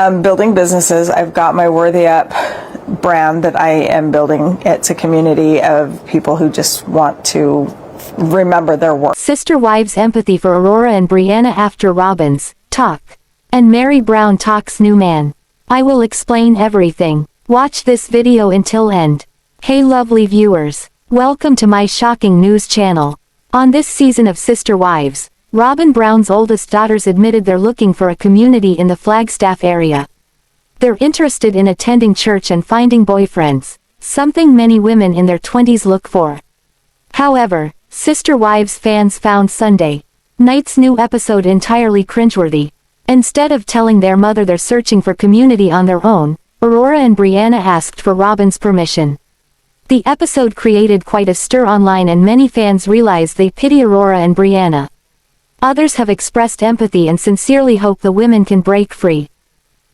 Building businesses. I've got my Worthy Up brand that I am building. It's a community of people who just want to remember their work. Sister wives empathy for Aurora and Breanna after Robyn's talk. And Meri Brown talks new man. I will explain everything. Watch this video until end. Hey lovely viewers. Welcome to my shocking news channel. On this season of Sister Wives, Robyn Brown's oldest daughters admitted they're looking for a community in the Flagstaff area. They're interested in attending church and finding boyfriends, something many women in their 20s look for. However, Sister Wives fans found Sunday night's new episode entirely cringeworthy. Instead of telling their mother they're searching for community on their own, Aurora and Breanna asked for Robyn's permission. The episode created quite a stir online and many fans realized they pity Aurora and Breanna. Others have expressed empathy and sincerely hope the women can break free.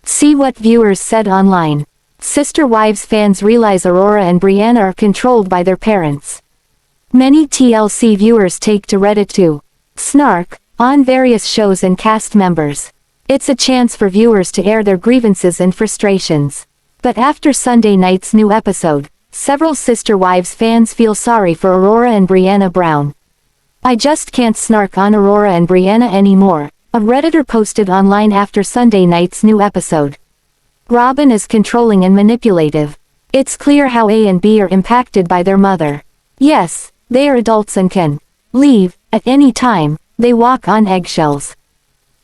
See what viewers said online. Sister Wives fans realize Aurora and Breanna are controlled by their parents. Many TLC viewers take to Reddit to snark on various shows and cast members. It's a chance for viewers to air their grievances and frustrations. But after Sunday night's new episode, several Sister Wives fans feel sorry for Aurora and Breanna Brown. I just can't snark on Aurora and Breanna anymore, a Redditor posted online after Sunday night's new episode. Robyn is controlling and manipulative. It's clear how A and B are impacted by their mother. Yes, they are adults and can leave at any time. They walk on eggshells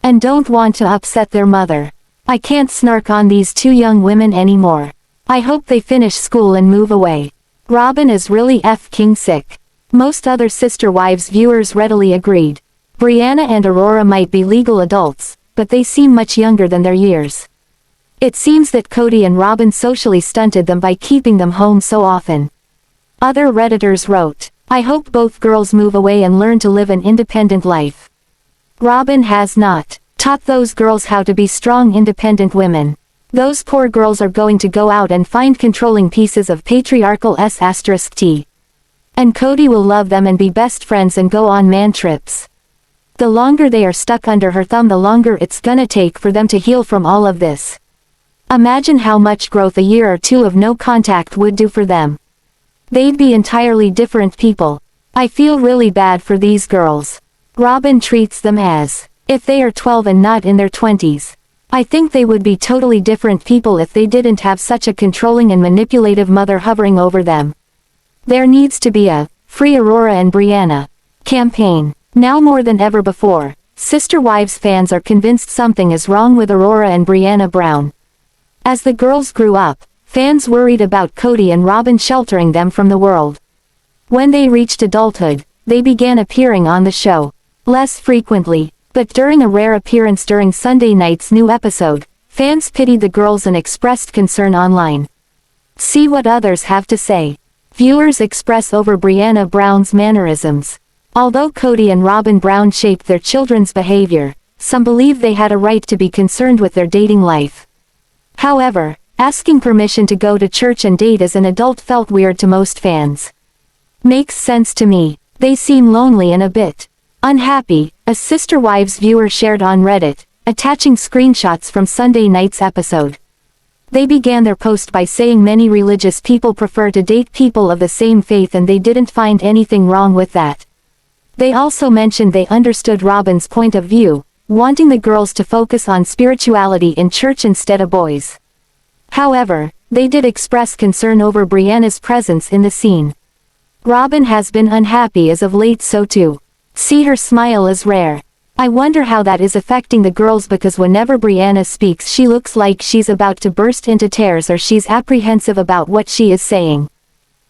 and don't want to upset their mother. I can't snark on these two young women anymore. I hope they finish school and move away. Robyn is really f***ing sick. Most other Sister Wives viewers readily agreed. Breanna and Aurora might be legal adults, but they seem much younger than their years. It seems that Kody and Robyn socially stunted them by keeping them home so often. Other Redditors wrote, I hope both girls move away and learn to live an independent life. Robyn has not taught those girls how to be strong independent women. Those poor girls are going to go out and find controlling pieces of patriarchal s**t. And Kody will love them and be best friends and go on man trips. The longer they are stuck under her thumb, the longer it's gonna take for them to heal from all of this. Imagine how much growth a year or two of no contact would do for them. They'd be entirely different people. I feel really bad for these girls. Robyn treats them as if they are 12 and not in their 20s. I think they would be totally different people if they didn't have such a controlling and manipulative mother hovering over them. There needs to be a Free Aurora and Breanna campaign. Now more than ever before, Sister Wives fans are convinced something is wrong with Aurora and Breanna Brown. As the girls grew up, fans worried about Kody and Robyn sheltering them from the world. When they reached adulthood, they began appearing on the show. Less frequently, but during a rare appearance during Sunday night's new episode, fans pitied the girls and expressed concern online. See what others have to say. Viewers express over Breanna Brown's mannerisms. Although Kody and Robyn Brown shaped their children's behavior, some believe they had a right to be concerned with their dating life. However, asking permission to go to church and date as an adult felt weird to most fans. Makes sense to me. They seem lonely and a bit unhappy, a Sister Wives viewer shared on Reddit, attaching screenshots from Sunday night's episode. They began their post by saying many religious people prefer to date people of the same faith and they didn't find anything wrong with that. They also mentioned they understood Robyn's point of view, wanting the girls to focus on spirituality in church instead of boys. However, they did express concern over Breanna's presence in the scene. Robyn has been unhappy as of late, so too. See, her smile is rare. I wonder how that is affecting the girls because whenever Breanna speaks she looks like she's about to burst into tears or she's apprehensive about what she is saying.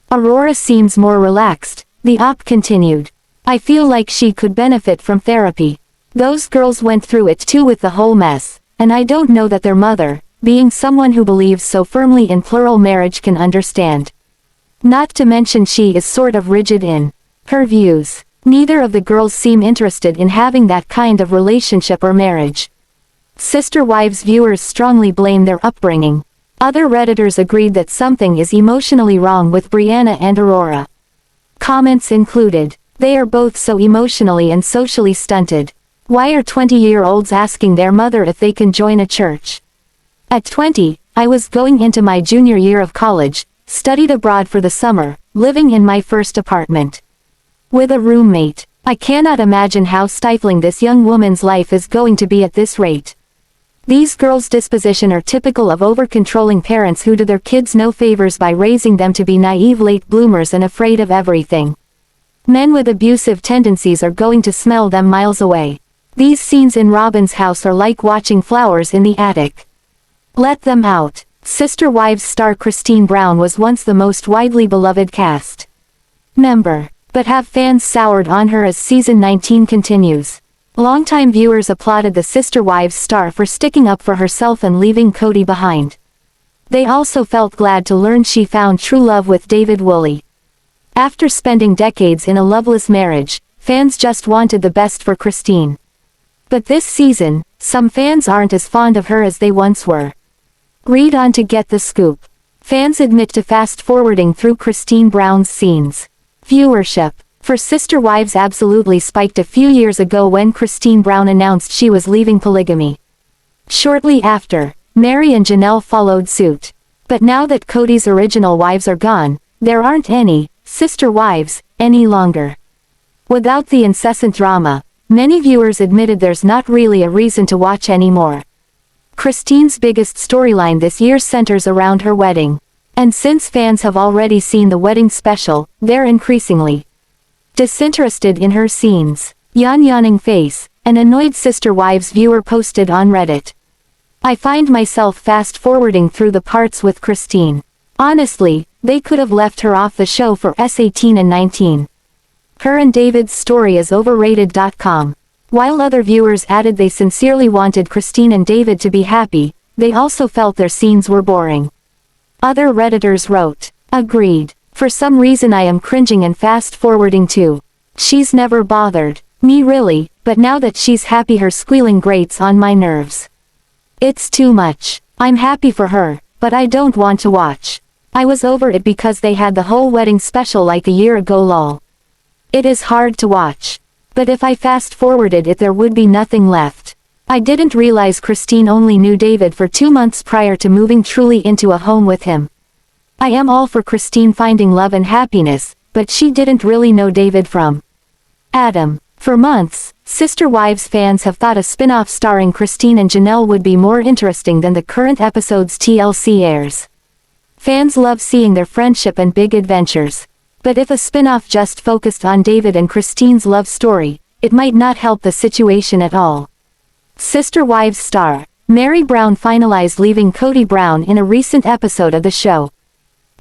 Aurora seems more relaxed, the op continued. I feel like she could benefit from therapy. Those girls went through it too with the whole mess, and I don't know that their mother, being someone who believes so firmly in plural marriage, can understand. Not to mention she is sort of rigid in her views. Neither of the girls seem interested in having that kind of relationship or marriage. Sister Wives viewers strongly blame their upbringing. Other Redditors agreed that something is emotionally wrong with Breanna and Aurora. Comments included, they are both so emotionally and socially stunted. Why are 20-year-olds asking their mother if they can join a church? At 20, I was going into my junior year of college, studied abroad for the summer, living in my first apartment. With a roommate. I cannot imagine how stifling this young woman's life is going to be at this rate. These girls' disposition are typical of over-controlling parents who do their kids no favors by raising them to be naive late bloomers and afraid of everything. Men with abusive tendencies are going to smell them miles away. These scenes in Robyn's house are like watching flowers in the attic. Let them out. Sister Wives star Christine Brown was once the most widely beloved cast member, but have fans soured on her as season 19 continues. Longtime viewers applauded the Sister Wives star for sticking up for herself and leaving Kody behind. They also felt glad to learn she found true love with David Woolley. After spending decades in a loveless marriage, fans just wanted the best for Christine. But this season, some fans aren't as fond of her as they once were. Read on to get the scoop. Fans admit to fast-forwarding through Christine Brown's scenes. Viewership for Sister Wives absolutely spiked a few years ago when Christine Brown announced she was leaving polygamy. Shortly after, Meri and Janelle followed suit. But now that Kody's original wives are gone, there aren't any Sister Wives any longer. Without the incessant drama, many viewers admitted there's not really a reason to watch anymore. Christine's biggest storyline this year centers around her wedding. And since fans have already seen the wedding special, they're increasingly disinterested in her scenes. Yawning face, an annoyed Sister Wives viewer posted on Reddit. I find myself fast-forwarding through the parts with Christine. Honestly, they could have left her off the show for S18 and 19. Her and David's story is overrated.com. While other viewers added they sincerely wanted Christine and David to be happy, they also felt their scenes were boring. Other Redditors wrote, agreed. For some reason I am cringing and fast-forwarding too. She's never bothered me really, but now that she's happy her squealing grates on my nerves. It's too much. I'm happy for her, but I don't want to watch. I was over it because they had the whole wedding special like a year ago lol. It is hard to watch. But if I fast-forwarded it there would be nothing left. I didn't realize Christine only knew David for 2 months prior to moving truly into a home with him. I am all for Christine finding love and happiness, but she didn't really know David from Adam. For months, Sister Wives fans have thought a spin-off starring Christine and Janelle would be more interesting than the current episode's TLC airs. Fans love seeing their friendship and big adventures. But if a spin-off just focused on David and Christine's love story, it might not help the situation at all. Sister Wives star Meri Brown finalized leaving Kody Brown in a recent episode of the show.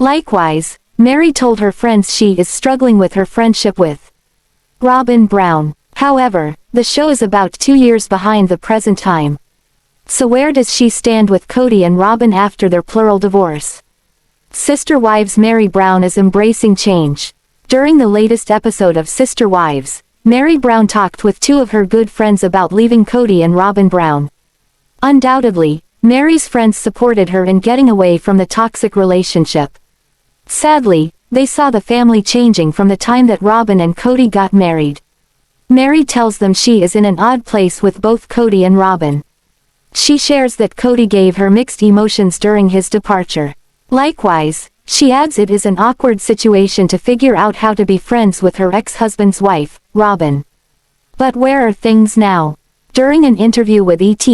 Likewise, Meri told her friends she is struggling with her friendship with Robyn Brown. However, the show is about 2 years behind the present time. So where does she stand with Kody and Robyn after their plural divorce? Sister Wives Meri Brown is embracing change. During the latest episode of Sister Wives, Meri Brown talked with 2 of her good friends about leaving Kody and Robyn Brown. Undoubtedly, Meri's friends supported her in getting away from the toxic relationship. Sadly, they saw the family changing from the time that Robyn and Kody got married. Meri tells them she is in an odd place with both Kody and Robyn. She shares that Kody gave her mixed emotions during his departure. Likewise, she adds it is an awkward situation to figure out how to be friends with her ex-husband's wife, Robyn. But where are things now? During an interview with ET,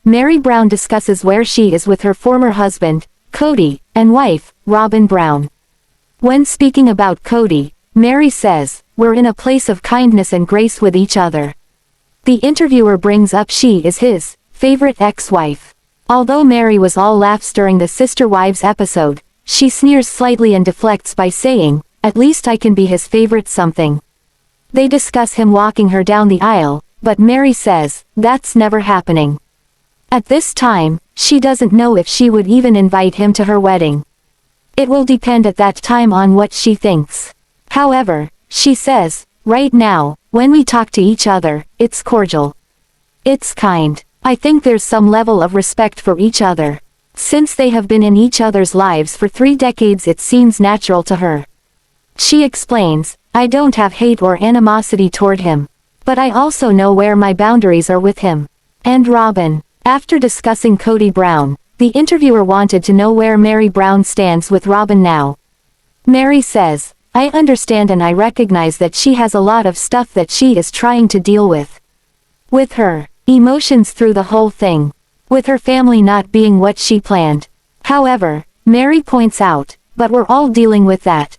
Meri Brown discusses where she is with her former husband, Kody, and wife, Robyn Brown. When speaking about Kody, Meri says, "We're in a place of kindness and grace with each other." The interviewer brings up she is his favorite ex-wife. Although Meri was all laughs during the Sister Wives episode, she sneers slightly and deflects by saying, "At least I can be his favorite something." They discuss him walking her down the aisle, but Meri says, that's never happening. At this time, she doesn't know if she would even invite him to her wedding. It will depend at that time on what she thinks. However, she says, right now, when we talk to each other, it's cordial. It's kind. I think there's some level of respect for each other. Since they have been in each other's lives for 3 decades it seems natural to her. She explains, I don't have hate or animosity toward him. But I also know where my boundaries are with him. And Robyn. After discussing Kody Brown, the interviewer wanted to know where Meri Brown stands with Robyn now. Meri says, "I understand and I recognize that she has a lot of stuff that she is trying to deal with. With her emotions through the whole thing. With her family not being what she planned. However," Meri points out, "but we're all dealing with that."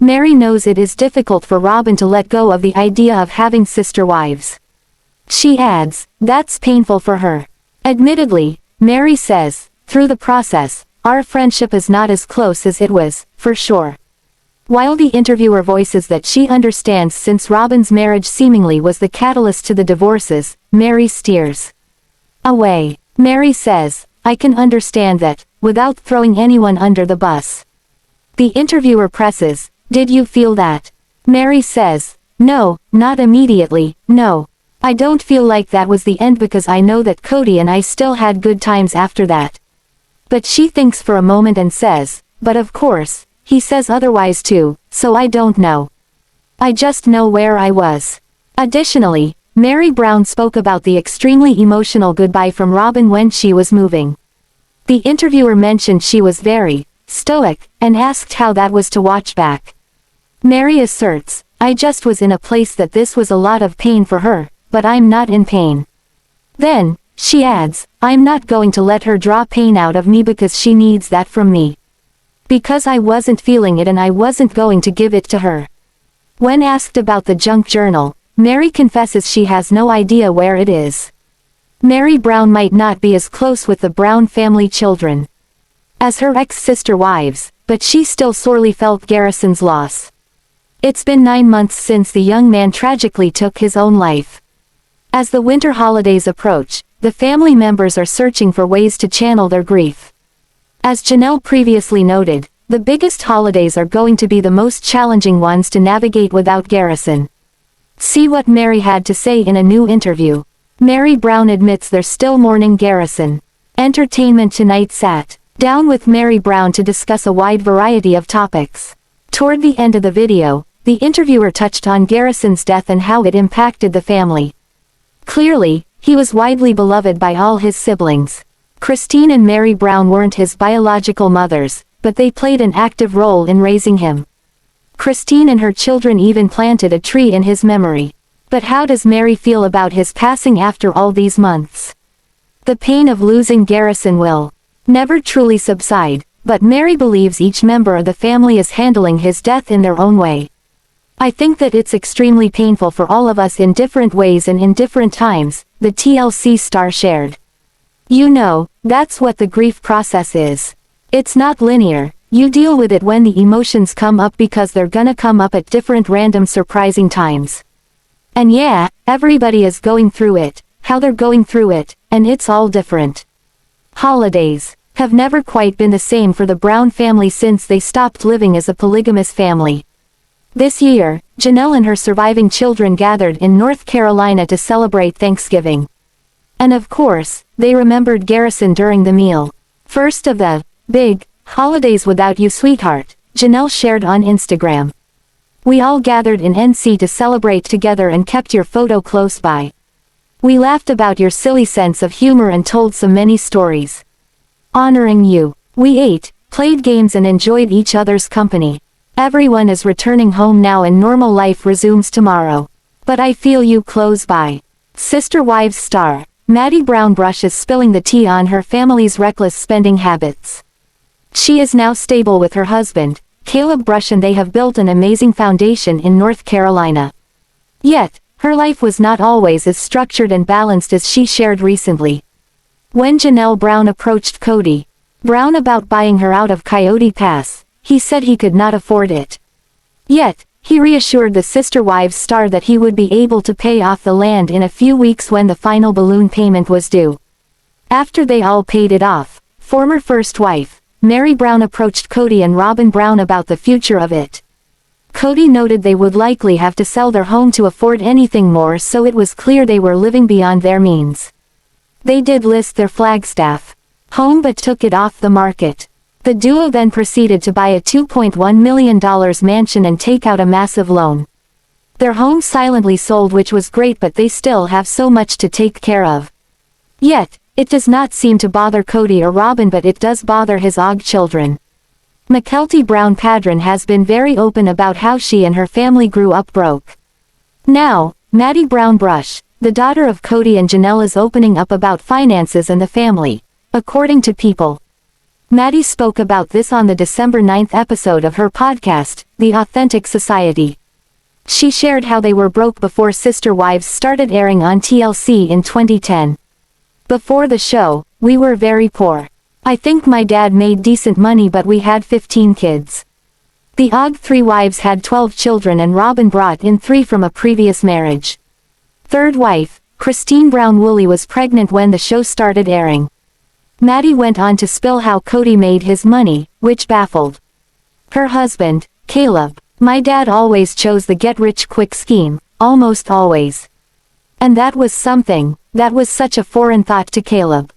Meri knows it is difficult for Robyn to let go of the idea of having sister wives. She adds, "That's painful for her." Admittedly, Meri says, "Through the process, our friendship is not as close as it was, for sure." While the interviewer voices that she understands since Robyn's marriage seemingly was the catalyst to the divorces, Meri steers away. Meri says, "I can understand that, without throwing anyone under the bus." The interviewer presses, "Did you feel that?" Meri says, "No, not immediately, no. I don't feel like that was the end because I know that Kody and I still had good times after that." But she thinks for a moment and says, "But of course, he says otherwise too, so I don't know. I just know where I was." Additionally, Meri Brown spoke about the extremely emotional goodbye from Robyn when she was moving. The interviewer mentioned she was very stoic, and asked how that was to watch back. Meri asserts, "I just was in a place that this was a lot of pain for her, but I'm not in pain." Then, she adds, "I'm not going to let her draw pain out of me because she needs that from me. Because I wasn't feeling it and I wasn't going to give it to her." When asked about the junk journal, Meri confesses she has no idea where it is. Meri Brown might not be as close with the Brown family children as her ex-sister wives, but she still sorely felt Garrison's loss. It's been 9 months since the young man tragically took his own life. As the winter holidays approach, the family members are searching for ways to channel their grief. As Janelle previously noted, the biggest holidays are going to be the most challenging ones to navigate without Garrison. See what Meri had to say in a new interview. Meri Brown admits they're still mourning Garrison. Entertainment Tonight sat down with Meri Brown to discuss a wide variety of topics. Toward the end of the video, the interviewer touched on Garrison's death and how it impacted the family. Clearly, he was widely beloved by all his siblings. Christine and Meri Brown weren't his biological mothers, but they played an active role in raising him. Christine and her children even planted a tree in his memory. But how does Meri feel about his passing after all these months? The pain of losing Garrison will never truly subside, but Meri believes each member of the family is handling his death in their own way. "I think that it's extremely painful for all of us in different ways and in different times," the TLC star shared. "You know, that's what the grief process is. It's not linear. You deal with it when the emotions come up because they're gonna come up at different random surprising times. And yeah, everybody is going through it, how they're going through it, and it's all different." Holidays have never quite been the same for the Brown family since they stopped living as a polygamous family. This year, Janelle and her surviving children gathered in North Carolina to celebrate Thanksgiving. And of course, they remembered Garrison during the meal. "First of the big holidays without you, sweetheart," Janelle shared on Instagram. "We all gathered in NC to celebrate together and kept your photo close by. We laughed about your silly sense of humor and told so many stories. Honoring you. We ate, played games and enjoyed each other's company. Everyone is returning home now and normal life resumes tomorrow. But I feel you close by." Sister Wives star Meri Brown brushes spilling the tea on her family's reckless spending habits. She is now stable with her husband, Caleb Brush, and they have built an amazing foundation in North Carolina. Yet, her life was not always as structured and balanced as she shared recently. When Janelle Brown approached Kody Brown about buying her out of Coyote Pass, he said he could not afford it. Yet, he reassured the Sister Wives star that he would be able to pay off the land in a few weeks when the final balloon payment was due. After they all paid it off, former first wife, Meri Brown approached Kody and Robyn Brown about the future of it. Kody noted they would likely have to sell their home to afford anything more, so it was clear they were living beyond their means. They did list their Flagstaff home but took it off the market. The duo then proceeded to buy a $2.1 million mansion and take out a massive loan. Their home silently sold, which was great, but they still have so much to take care of. Yet, It does not seem to bother Kody or Robyn, but it does bother his Og children. Mykelti Brown Padron has been very open about how she and her family grew up broke. Now, Maddie Brown Brush, the daughter of Kody and Janelle, is opening up about finances and the family. According to People, Maddie spoke about this on the December 9th episode of her podcast, The Authentic Society. She shared how they were broke before Sister Wives started airing on TLC in 2010. Before the show, we were very poor. I think my dad made decent money, but we had 15 kids. The Og 3 wives had 12 children and Robyn brought in 3 from a previous marriage. Third wife, Christine Brown Woolley, was pregnant when the show started airing. Maddie went on to spill how Kody made his money, which baffled her husband, Caleb. My dad always chose the get-rich-quick scheme, almost always. And that was something, that was such a foreign thought to Caleb.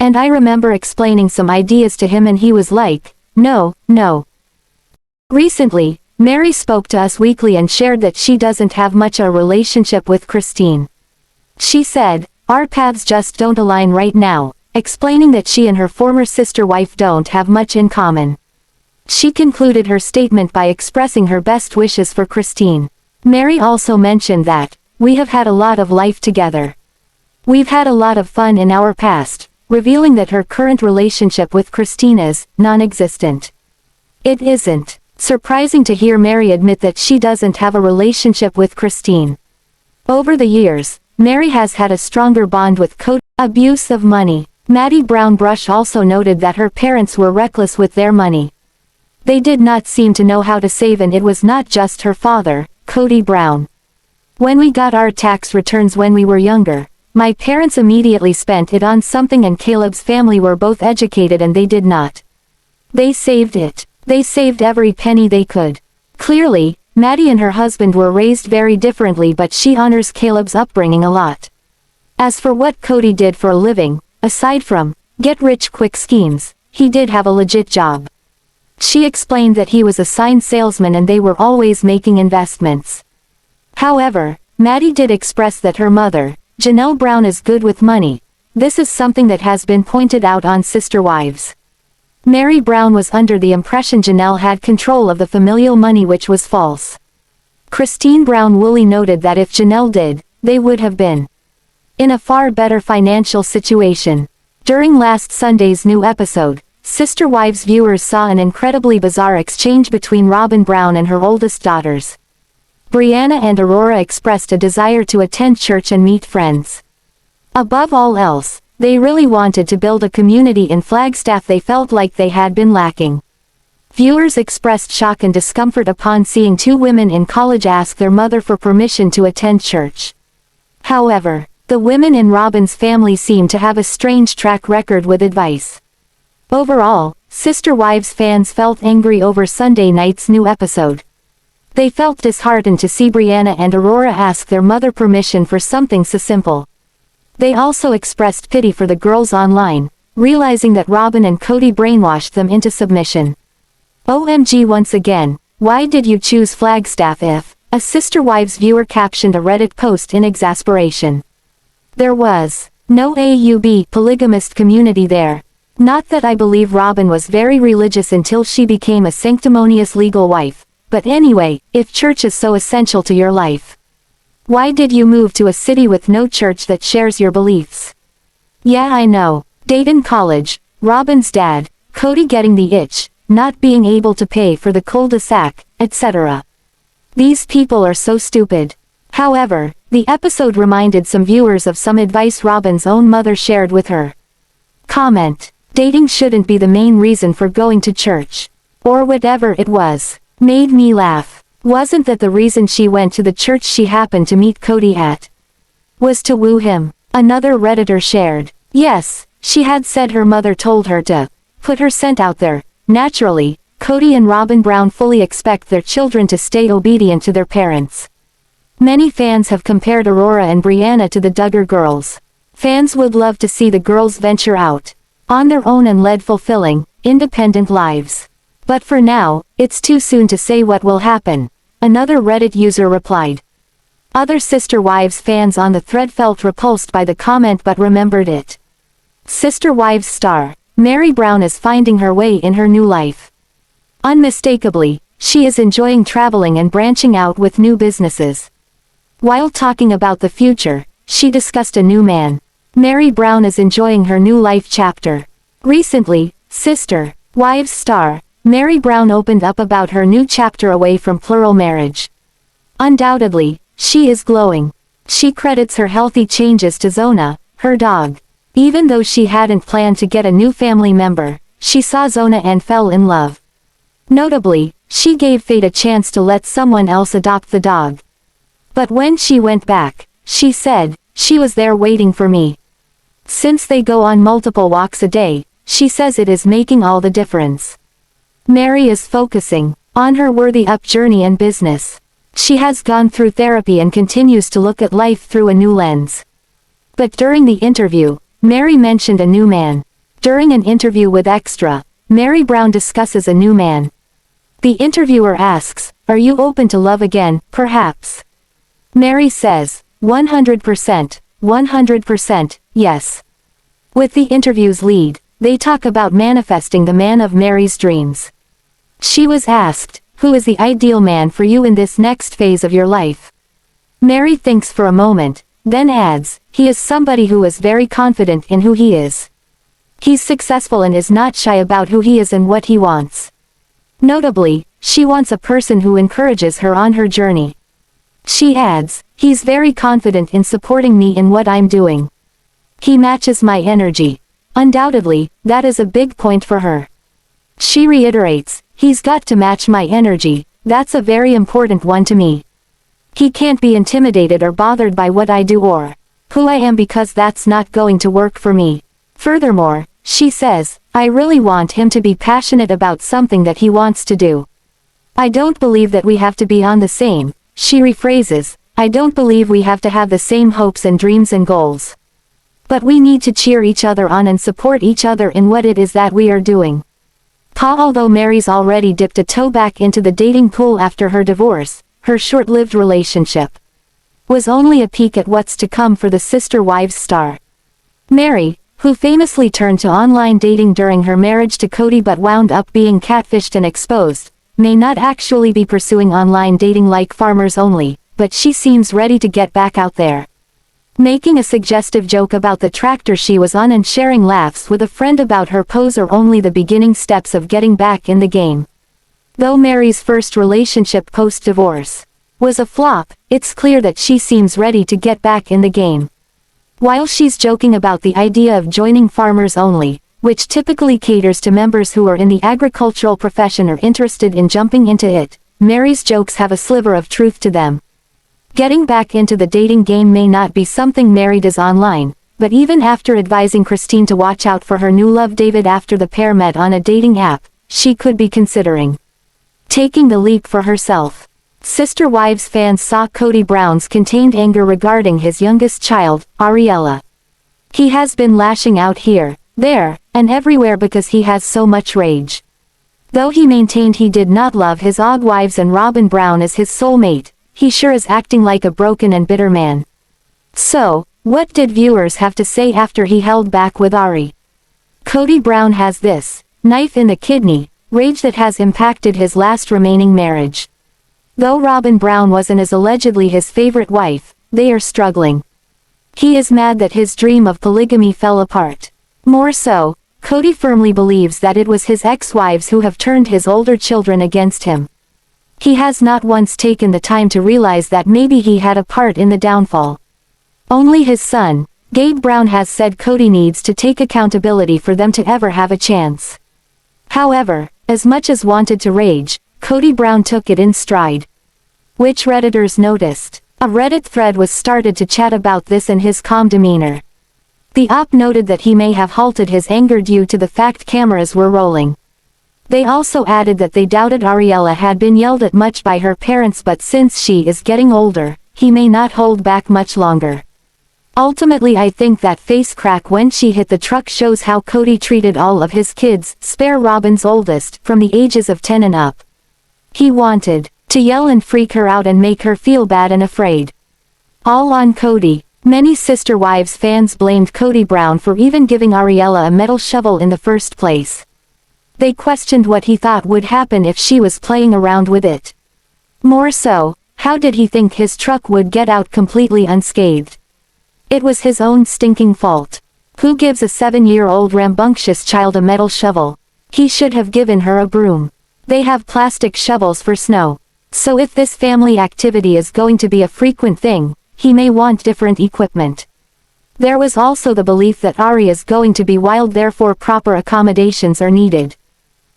And I remember explaining some ideas to him and he was like, no, no. Recently, Meri spoke to Us Weekly and shared that she doesn't have much a relationship with Christine. She said, our paths just don't align right now, explaining that she and her former sister wife don't have much in common. She concluded her statement by expressing her best wishes for Christine. Meri also mentioned that, we have had a lot of life together. We've had a lot of fun in our past, revealing that her current relationship with Christine is non-existent. It isn't surprising to hear Meri admit that she doesn't have a relationship with Christine. Over the years, Meri has had a stronger bond with Kody. Abuse of money. Maddie Brown Brush also noted that her parents were reckless with their money. They did not seem to know how to save, and it was not just her father, Kody Brown. When we got our tax returns when we were younger, my parents immediately spent it on something, and Caleb's family were both educated and they did not. They saved it. They saved every penny they could. Clearly, Maddie and her husband were raised very differently, but she honors Caleb's upbringing a lot. As for what Kody did for a living, aside from get-rich-quick schemes, he did have a legit job. She explained that he was a sign salesman and they were always making investments. However, Maddie did express that her mother, Janelle Brown, is good with money. This is something that has been pointed out on Sister Wives. Meri Brown was under the impression Janelle had control of the familial money, which was false. Christine Brown Woolley noted that if Janelle did, they would have been in a far better financial situation. During last Sunday's new episode, Sister Wives viewers saw an incredibly bizarre exchange between Robyn Brown and her oldest daughters. Breanna and Aurora expressed a desire to attend church and meet friends. Above all else, they really wanted to build a community in Flagstaff they felt like they had been lacking. Viewers expressed shock and discomfort upon seeing 2 women in college ask their mother for permission to attend church. However, the women in Robyn's family seem to have a strange track record with advice. Overall, Sister Wives fans felt angry over Sunday night's new episode. They felt disheartened to see Breanna and Aurora ask their mother permission for something so simple. They also expressed pity for the girls online, realizing that Robyn and Kody brainwashed them into submission. OMG, once again, why did you choose Flagstaff if? A Sister Wives viewer captioned a Reddit post in exasperation. There was no AUB polygamist community there. Not that I believe Robyn was very religious until she became a sanctimonious legal wife, but anyway, if church is so essential to your life, why did you move to a city with no church that shares your beliefs? Yeah, I know. Dayton College, Robyn's dad, Kody getting the itch, not being able to pay for the cul-de-sac, etc. These people are so stupid. However, the episode reminded some viewers of some advice Robyn's own mother shared with her. Comment: dating shouldn't be the main reason for going to church. Or whatever it was. Made me laugh. Wasn't that the reason she went to the church she happened to meet Kody at? Was to woo him. Another Redditor shared. Yes, she had said her mother told her to put her scent out there. Naturally, Kody and Robyn Brown fully expect their children to stay obedient to their parents. Many fans have compared Aurora and Breanna to the Duggar girls. Fans would love to see the girls venture out on their own and lead fulfilling, independent lives. But for now, it's too soon to say what will happen, another Reddit user replied. Other Sister Wives fans on the thread felt repulsed by the comment but remembered it. Sister Wives star, Meri Brown is finding her way in her new life. Unmistakably, she is enjoying traveling and branching out with new businesses. While talking about the future, she discussed a new man. Meri Brown is enjoying her new life chapter. Recently, Sister Wives star, Meri Brown opened up about her new chapter away from plural marriage. Undoubtedly, she is glowing. She credits her healthy changes to Zona, her dog. Even though she hadn't planned to get a new family member, she saw Zona and fell in love. Notably, she gave fate a chance to let someone else adopt the dog. But when she went back, she said, she was there waiting for me. Since they go on multiple walks a day, she says it is making all the difference. Meri is focusing on her worthy up journey and business. She has gone through therapy and continues to look at life through a new lens. But during the interview, Meri mentioned a new man. During an interview with Extra, Meri Brown discusses a new man. The interviewer asks, "Are you open to love again, perhaps?" Meri says, 100%, 100%, yes. With the interview's lead, they talk about manifesting the man of Meri's dreams. She was asked, "Who is the ideal man for you in this next phase of your life?" Meri thinks for a moment, then adds, "He is somebody who is very confident in who he is. He's successful and is not shy about who he is and what he wants." Notably, she wants a person who encourages her on her journey. She adds, "He's very confident in supporting me in what I'm doing. He matches my energy." Undoubtedly, that is a big point for her. She reiterates, "He's got to match my energy, that's a very important one to me. He can't be intimidated or bothered by what I do or who I am because that's not going to work for me." Furthermore, she says, "I really want him to be passionate about something that he wants to do. I don't believe that we have to be on the same," she rephrases, "I don't believe we have to have the same hopes and dreams and goals. But we need to cheer each other on and support each other in what it is that we are doing." Although Meri's already dipped a toe back into the dating pool after her divorce, her short-lived relationship was only a peek at what's to come for the Sister Wives star. Meri, who famously turned to online dating during her marriage to Kody but wound up being catfished and exposed, may not actually be pursuing online dating like farmers only, but she seems ready to get back out there. Making a suggestive joke about the tractor she was on and sharing laughs with a friend about her pose are only the beginning steps of getting back in the game. Though Meri's first relationship post-divorce was a flop, it's clear that she seems ready to get back in the game. While she's joking about the idea of joining Farmers Only, which typically caters to members who are in the agricultural profession or interested in jumping into it, Meri's jokes have a sliver of truth to them. Getting back into the dating game may not be something Meri does online, but even after advising Christine to watch out for her new love David after the pair met on a dating app, she could be considering taking the leap for herself. Sister Wives fans saw Kody Brown's contained anger regarding his youngest child, Ariella. He has been lashing out here, there, and everywhere because he has so much rage. Though he maintained he did not love his odd wives and Robyn Brown as his soulmate, he sure is acting like a broken and bitter man. So, what did viewers have to say after he held back with Ari? Kody Brown has this knife in the kidney rage that has impacted his last remaining marriage. Though Robyn Brown wasn't as allegedly his favorite wife, they are struggling. He is mad that his dream of polygamy fell apart. More so, Kody firmly believes that it was his ex-wives who have turned his older children against him. He has not once taken the time to realize that maybe he had a part in the downfall. Only his son, Gabe Brown, has said Kody needs to take accountability for them to ever have a chance. However, as much as wanted to rage, Kody Brown took it in stride. Which Redditors noticed. A Reddit thread was started to chat about this and his calm demeanor. The op noted that he may have halted his anger due to the fact cameras were rolling. They also added that they doubted Ariella had been yelled at much by her parents, but since she is getting older, he may not hold back much longer. Ultimately, I think that face crack when she hit the truck shows how Kody treated all of his kids, spare Robyn's oldest, from the ages of 10 and up. He wanted to yell and freak her out and make her feel bad and afraid. All on Kody. Many Sister Wives fans blamed Kody Brown for even giving Ariella a metal shovel in the first place. They questioned what he thought would happen if she was playing around with it. More so, how did he think his truck would get out completely unscathed? It was his own stinking fault. Who gives a 7-year-old rambunctious child a metal shovel? He should have given her a broom. They have plastic shovels for snow. So if this family activity is going to be a frequent thing, he may want different equipment. There was also the belief that Ari is going to be wild, therefore proper accommodations are needed.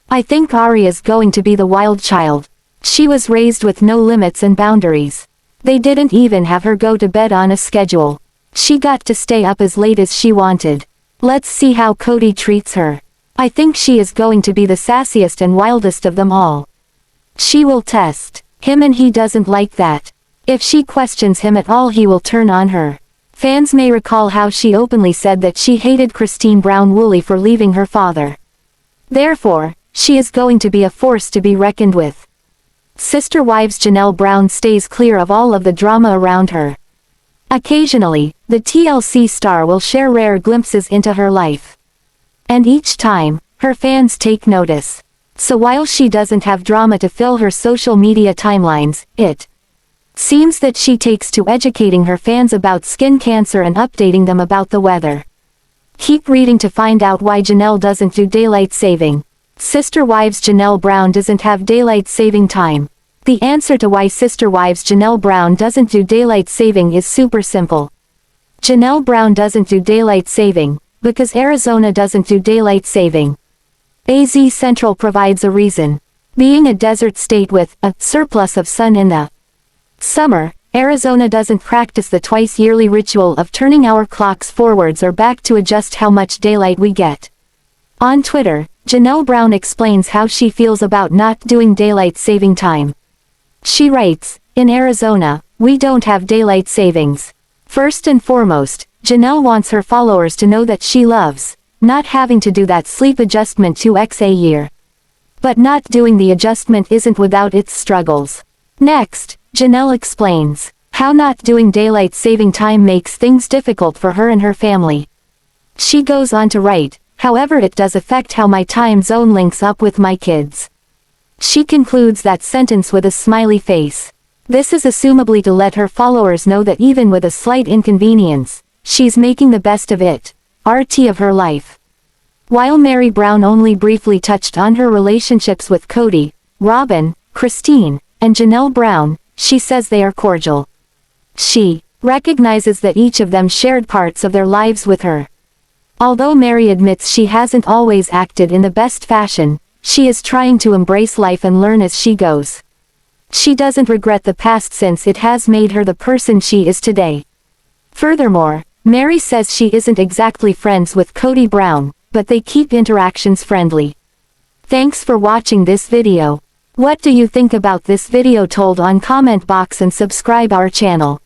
I think Ari is going to be the wild child. She was raised with no limits and boundaries. They didn't even have her go to bed on a schedule. She got to stay up as late as she wanted. Let's see how Kody treats her. I think she is going to be the sassiest and wildest of them all. She will test him, and he doesn't like that. If she questions him at all, he will turn on her. Fans may recall how she openly said that she hated Christine Brown Woolley for leaving her father. Therefore, she is going to be a force to be reckoned with. Sister Wives Janelle Brown stays clear of all of the drama around her. Occasionally, the TLC star will share rare glimpses into her life. And each time, her fans take notice. So while she doesn't have drama to fill her social media timelines, it seems that she takes to educating her fans about skin cancer and updating them about the weather. Keep reading to find out why Janelle doesn't do daylight saving. Sister Wives Janelle Brown doesn't have daylight saving time. The answer to why Sister Wives Janelle Brown doesn't do daylight saving is super simple. Janelle Brown doesn't do daylight saving because Arizona doesn't do daylight saving. AZ Central provides a reason. Being a desert state with a surplus of sun in the summer, Arizona doesn't practice the twice-yearly ritual of turning our clocks forwards or back to adjust how much daylight we get. On Twitter, Janelle Brown explains how she feels about not doing daylight saving time. She writes, "In Arizona, we don't have daylight savings. First and foremost, Janelle wants her followers to know that she loves not having to do that sleep adjustment 2x a year. But not doing the adjustment isn't without its struggles." Next, Janelle explains how not doing daylight saving time makes things difficult for her and her family. She goes on to write, "However, it does affect how my time zone links up with my kids." She concludes that sentence with a smiley face. This is assumably to let her followers know that even with a slight inconvenience, she's making the best of it, RT of her life. While Meri Brown only briefly touched on her relationships with Kody, Robyn, Christine, and Janelle Brown, she says they are cordial. She recognizes that each of them shared parts of their lives with her. Although Meri admits she hasn't always acted in the best fashion, she is trying to embrace life and learn as she goes. She doesn't regret the past since it has made her the person she is today. Furthermore, Meri says she isn't exactly friends with Kody Brown, but they keep interactions friendly. Thanks for watching this video. What do you think about this video? Told on comment box and subscribe our channel.